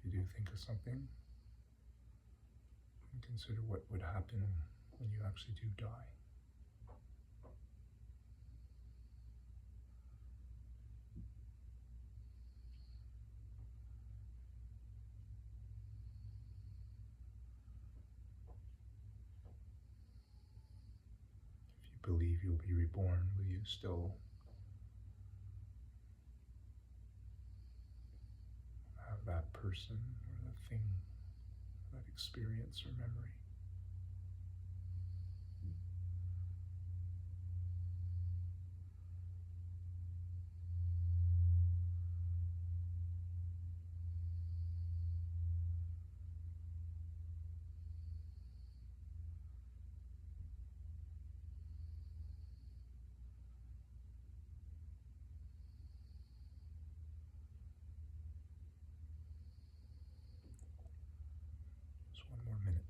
If you do think of something, consider what would happen when you actually do die. If you believe you'll be reborn, will you still have that person or the thing, that experience or memory? Just one more minute.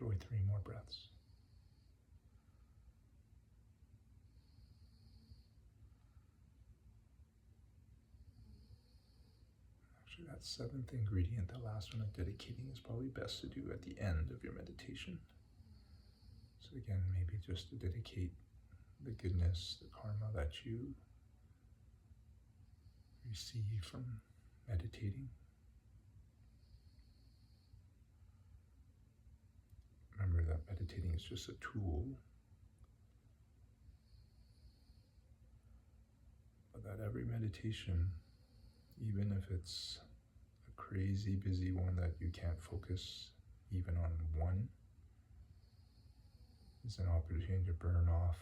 Enjoy 3 more breaths. Actually, that 7th ingredient, the last one of dedicating, is probably best to do at the end of your meditation. So again, maybe just to dedicate the goodness, the karma that you receive from meditating. Remember that meditating is just a tool, but that every meditation, even if it's a crazy busy one that you can't focus even on one, is an opportunity to burn off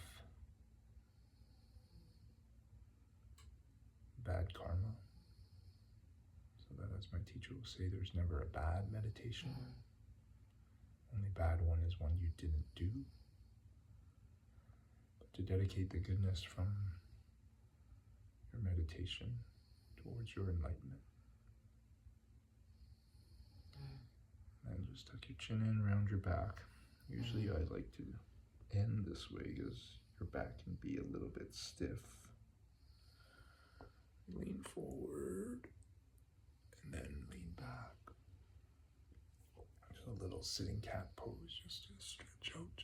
bad karma, so that as my teacher will say, there's never a bad meditation. Only bad one is one you didn't do. But to dedicate the goodness from your meditation towards your enlightenment. And just tuck your chin in around your back. Usually I like to end this way because your back can be a little bit stiff. Lean forward and then lean back. Just a little sitting cat pose just to stretch out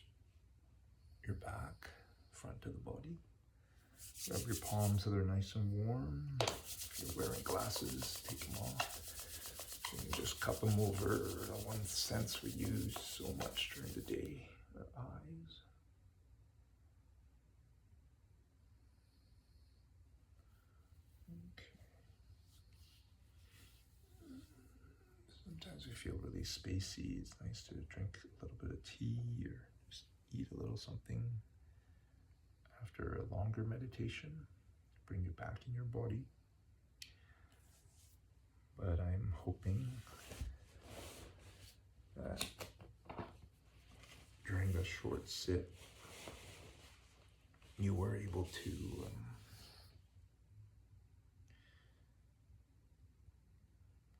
your back, front of the body. Rub your palms so they're nice and warm. If you're wearing glasses, take them off. And you just cup them over the one sense we use so much during the day, our eyes. Okay. Sometimes we feel really spacey. It's nice to drink a little bit of tea or just eat a little something after a longer meditation. Bring you back in your body. But I'm hoping that during the short sit, you were able to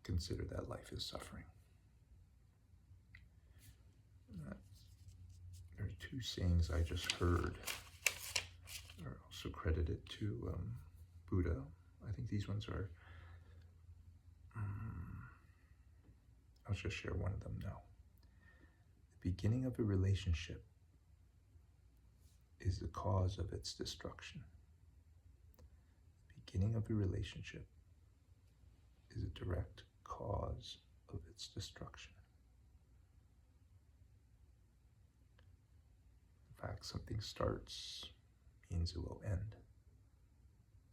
consider that life is suffering. There are two sayings I just heard. They're also credited to Buddha. I think these ones are I'll just share one of them now. The beginning of a relationship is the cause of its destruction. The beginning of a relationship is a direct cause of its destruction. In fact, something starts means it will end,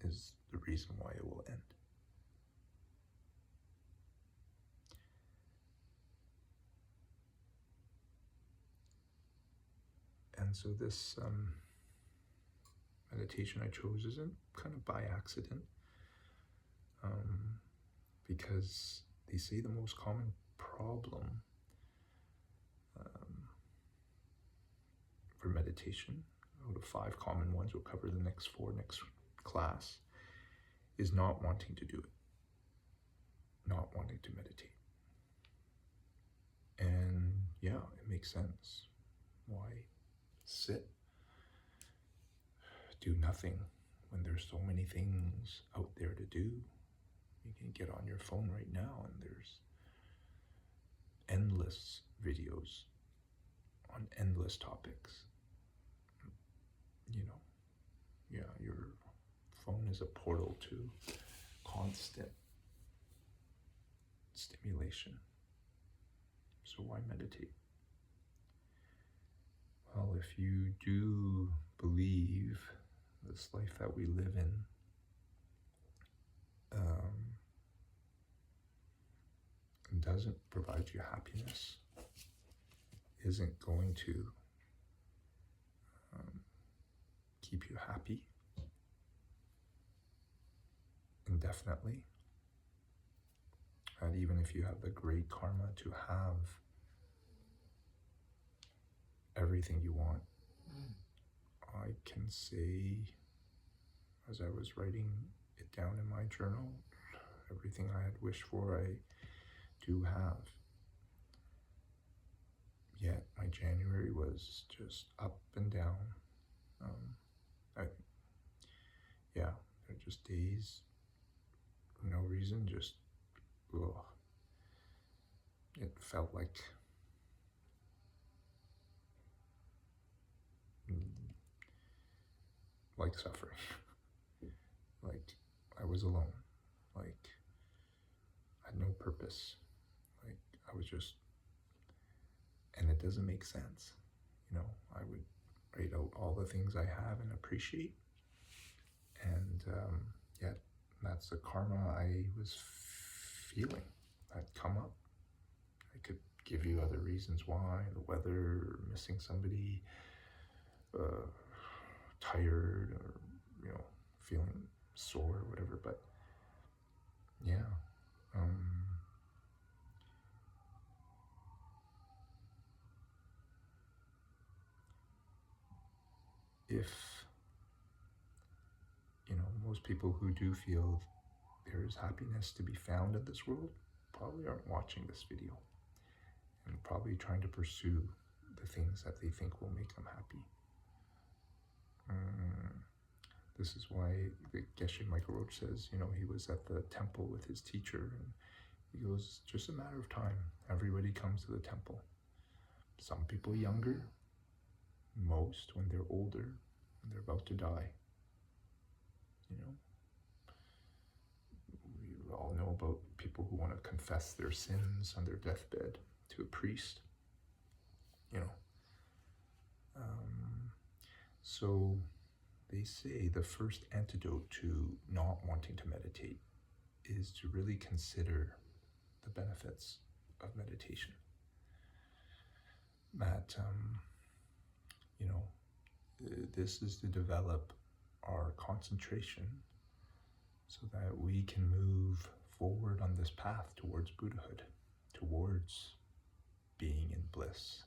is the reason why it will end. And so this meditation I chose isn't kind of by accident, because they say the most common problem for meditation, out of 5 common ones, we'll cover the next 4 next class, is not wanting to do it, not wanting to meditate. And yeah, it makes sense. Why sit, do nothing when there's so many things out there to do? You can get on your phone right now and there's endless videos on endless topics. You know, yeah, your phone is a portal to constant stimulation. So why meditate? Well, if you do believe this life that we live in doesn't provide you happiness, isn't going to keep you happy indefinitely, and even if you have the great karma to have everything you want, I can say, as I was writing it down in my journal, everything I had wished for, I do have. Yet my January was just up and down. There are just days for no reason, just ugh. It felt like suffering. Like I was alone. Like I had no purpose. Like I was just, and it doesn't make sense. You know, I would write out all the things I have and appreciate, and yet that's the karma I was feeling that come up. I could give you other reasons why, the weather, missing somebody, tired, or feeling sore or whatever, but yeah, if, most people who do feel there is happiness to be found in this world probably aren't watching this video and probably trying to pursue the things that they think will make them happy. This is why the Geshe Michael Roach says, he was at the temple with his teacher, and he goes, it's just a matter of time. Everybody comes to the temple. Some people younger, most when they're older, when they're about to die. We all know about people who want to confess their sins on their deathbed to a priest. So they say the first antidote to not wanting to meditate is to really consider the benefits of meditation. That, this is to develop our concentration so that we can move forward on this path towards Buddhahood, towards being in bliss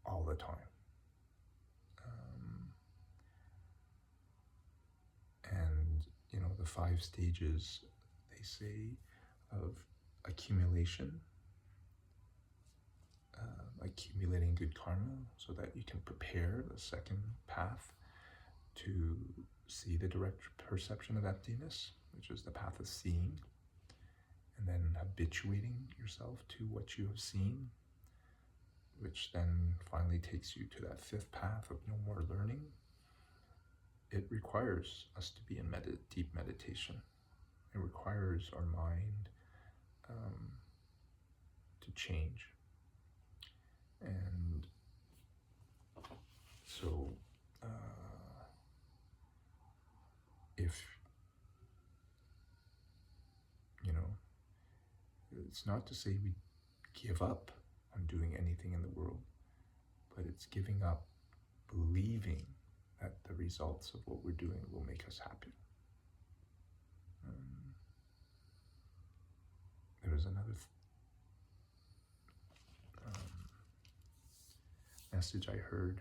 all the time. And, the 5 stages, they say, of accumulation, accumulating good karma so that you can prepare the second path to see the direct perception of emptiness, which is the path of seeing, and then habituating yourself to what you have seen, which then finally takes you to that 5th path of no more learning. It requires us to be in deep meditation. It requires our mind to change. And so if, it's not to say we give up on doing anything in the world, but it's giving up believing that the results of what we're doing will make us happy. There was another message I heard,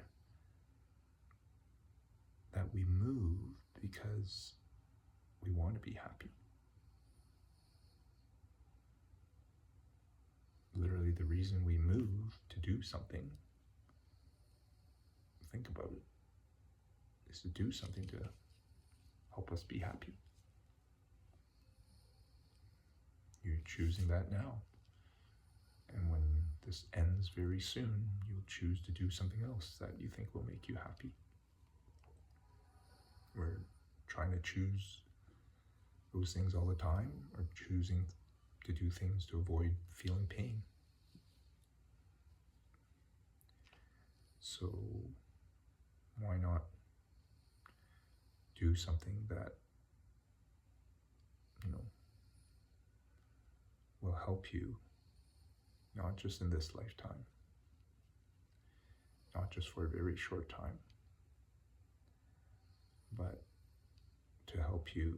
that we move because we want to be happy. Literally, the reason we move to do something, think about it, is to do something to help us be happy. You're choosing that now. And when this ends very soon, you'll choose to do something else that you think will make you happy. We're trying to choose those things all the time, or choosing to do things to avoid feeling pain. So why not do something that, will help you, not just in this lifetime, not just for a very short time, but to help you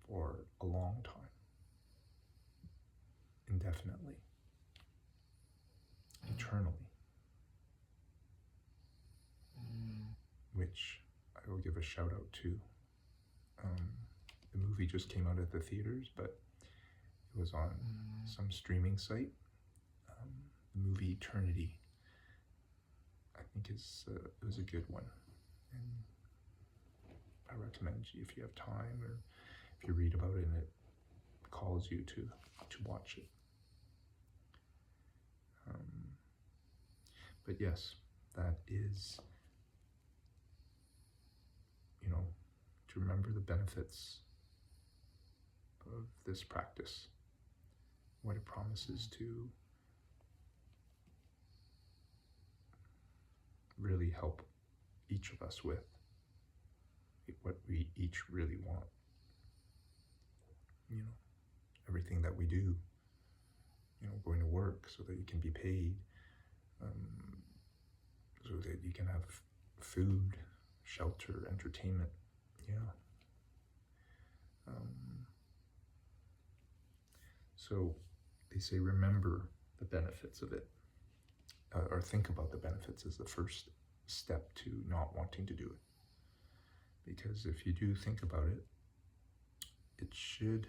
for a long time, indefinitely, eternally, which I will give a shout out to. The movie just came out at the theaters, but it was on some streaming site. The movie Eternity, I think it was a good one, and I recommend you, if you have time or if you read about it and it calls you to watch it. But yes, that is, to remember the benefits of this practice, what it promises to really help each of us with, what we each really want. Everything that we do, going to work so that you can be paid, so that you can have food, shelter, entertainment. So they say remember the benefits of it. or think about the benefits is the first step to not wanting to do it. Because if you do think about it, it should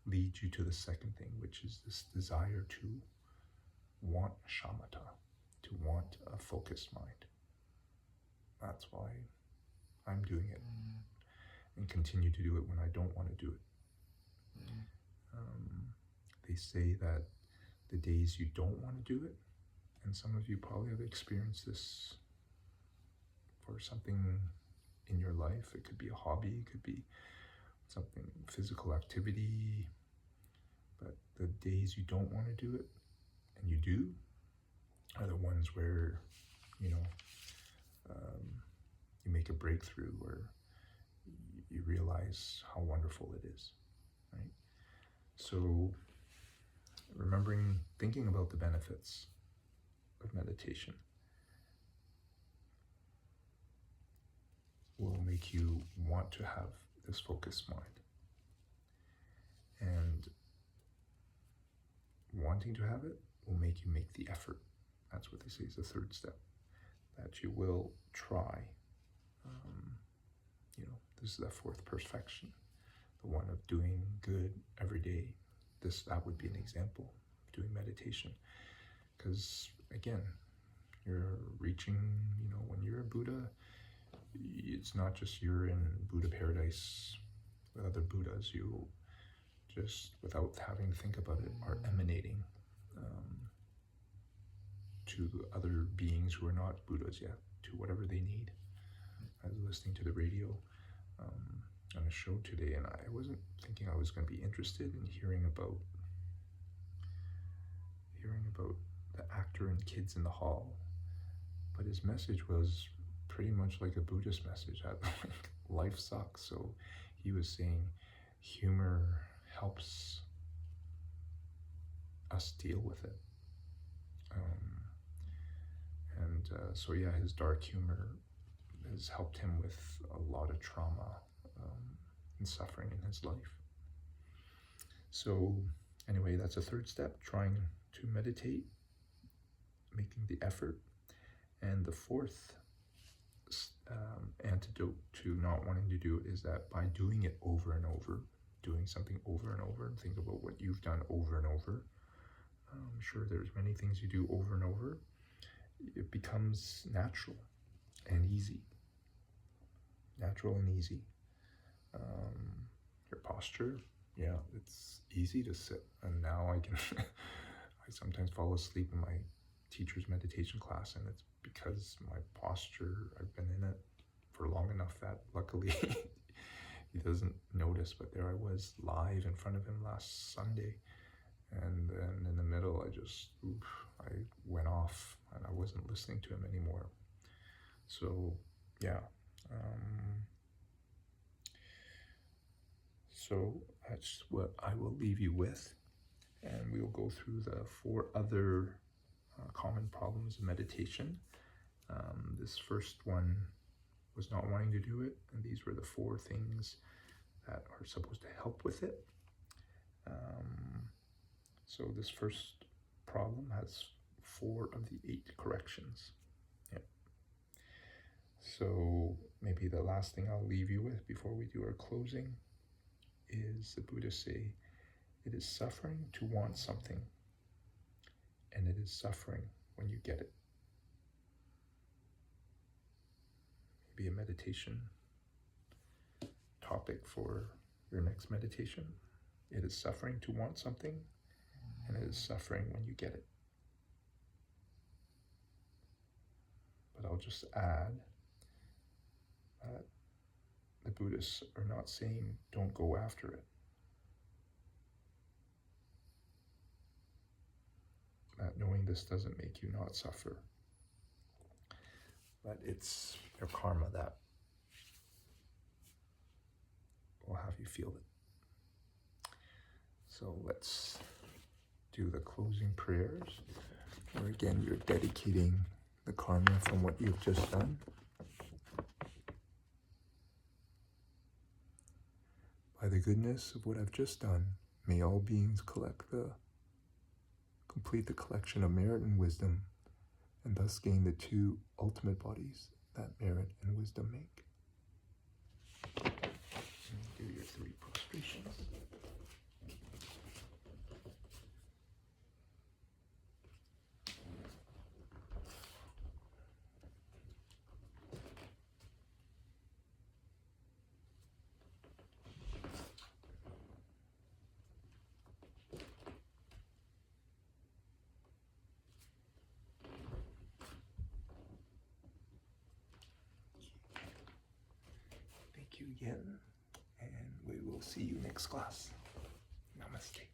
lead you to the second thing, which is this desire to want shamatha, to want a focused mind. That's why I'm doing it and continue to do it when I don't want to do it. They say that the days you don't want to do it, and some of you probably have experienced this for something in your life. It could be a hobby, it could be something, physical activity, but the days you don't want to do it and you do are the ones where, you make a breakthrough, where you realize how wonderful it is, right? So thinking about the benefits of meditation will make you want to have this focused mind. And wanting to have it will make you make the effort. That's what they say is the third step, that you will try. This is the fourth perfection, the one of doing good every day. That would be an example of doing meditation. Because again, you're reaching, when you're a Buddha, it's not just you're in Buddha paradise with other Buddhas. You just, without having to think about it, are emanating to other beings who are not Buddhas yet, to whatever they need. I was listening to the radio on a show today, and I wasn't thinking I was going to be interested in hearing about the actor in Kids in the Hall, but his message was pretty much like a Buddhist message, that life sucks. So he was saying humor helps us deal with it. So his dark humor has helped him with a lot of trauma and suffering in his life. So anyway, that's a third step, trying to meditate, making the effort. And the fourth antidote to not wanting to do it is that by doing it over and over, doing something over and over, and think about what you've done over and over. I'm sure there's many things you do over and over. It becomes natural and easy. Natural and easy. Your posture, it's easy to sit. And now I can, I sometimes fall asleep in my teacher's meditation class, and it's because my posture, I've been in it for long enough that luckily he doesn't notice, but there I was live in front of him last Sunday, and then in the middle I went off and I wasn't listening to him anymore. So so that's what I will leave you with, and we'll go through the 4 other common problems of meditation. This first one was not wanting to do it, and these were the 4 things that are supposed to help with it. So this first problem has 4 of the 8 corrections. So maybe the last thing I'll leave you with before we do our closing is the Buddha say, it is suffering to want something, and it is suffering when you get it. Maybe a meditation topic for your next meditation. It is suffering to want something, and it is suffering when you get it. But I'll just add that the Buddhists are not saying don't go after it. That knowing this doesn't make you not suffer. But it's your karma that will have you feel it. So let's do the closing prayers, where again you're dedicating the karma from what you've just done. By the goodness of what I've just done, may all beings complete the collection of merit and wisdom and thus gain the two ultimate bodies that merit and wisdom make. And do your 3 prostrations. Thank you again, and we will see you next class. Namaste.